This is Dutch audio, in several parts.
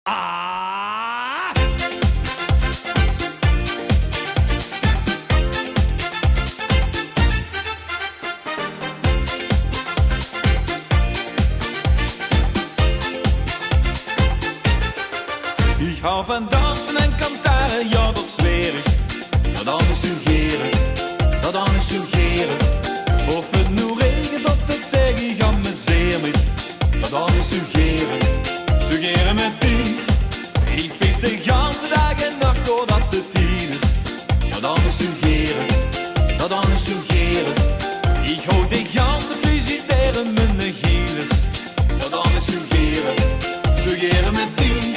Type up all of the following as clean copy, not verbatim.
Ah! Ich hou van dansen en kantaren, ja dat zweer ik. Maar dan is surgeren, dat dan is surgeren. Of het nu regent, dat het zeg ik amuseer me. Maar dan is surgeren, surgeren met die. Ik feest de ganse dag en nacht doordat het tien is. Maar dan is surgeren, dat dan is surgeren. Ik hou de ganse visiteren met de gieles. Maar dan is surgeren, surgeren met die.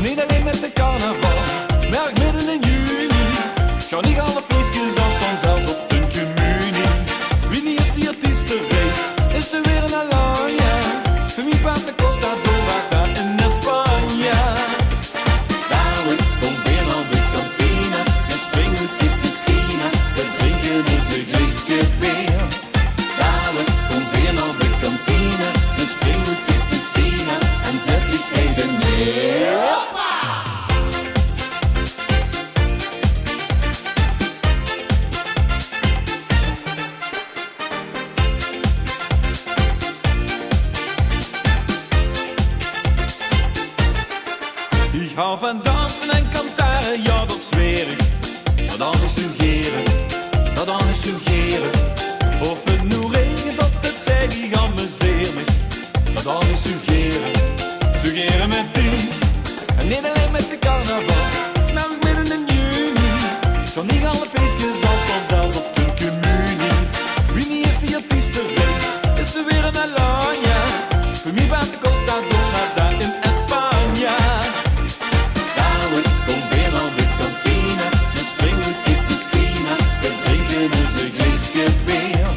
Niet alleen met de carnaval, maar ook midden in juni. Ga niet alle feestjes afstaan, zelfs op de communie. Wie niet is die artiestenrace, is er weer een Alanya. Voor wie Pata Costa Dorada in Spanje. Dadelijk komt weer naar de kantine en springt uit de piscine. We drinken eens een glaasje bier. Dadelijk komt weer naar de kantine en springt uit de piscine en zet die even neer. Ik hou van dansen en kantaren, ja dat zweer ik. Maar dan is surgeren, dat dan is surgeren. Of het nu regent, dat het zeg ik amuseer me. Maar dan is surgeren, surgeren met die. En niet alleen met de carnaval, maar ook midden in juni. Kan niet alle feestjes afstaan, zelfs op de communie. Wie niet is die artiestenrace, is er weer een Alanya. Voor mij Pata Costa Dorada in Spanje. Dadelijk komt weer naar de kantine en springt uit de piscine. We drinken eens een glaasje bier.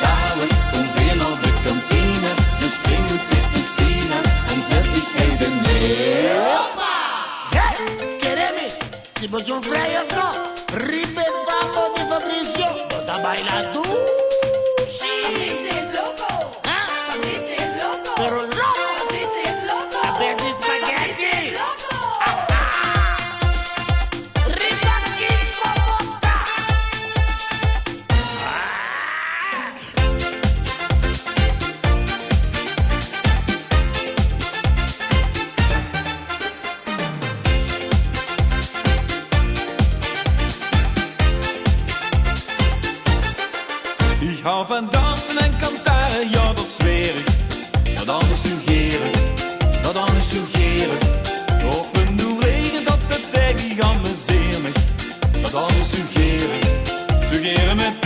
Dadelijk komt weer naar de kantine en springt uit de piscine en zet die even neer. Hey, quereme, si voglio un frey o no, ripetamos di Fabrizio, bota baila tú. Fabrice is loco. ¿Ah? Fabrice is loco. Pero loco, Fabrice is loco. a ver di spaghetti. Loco. Ripaki Bogota. Ik hou van dansen en kantaren, ja dat zweer ik. Maar dan is surgeren, dat dan is surgeren. Of het nu regent, dat het zeg ik amuseer me. Maar dan is surgeren, surgeren met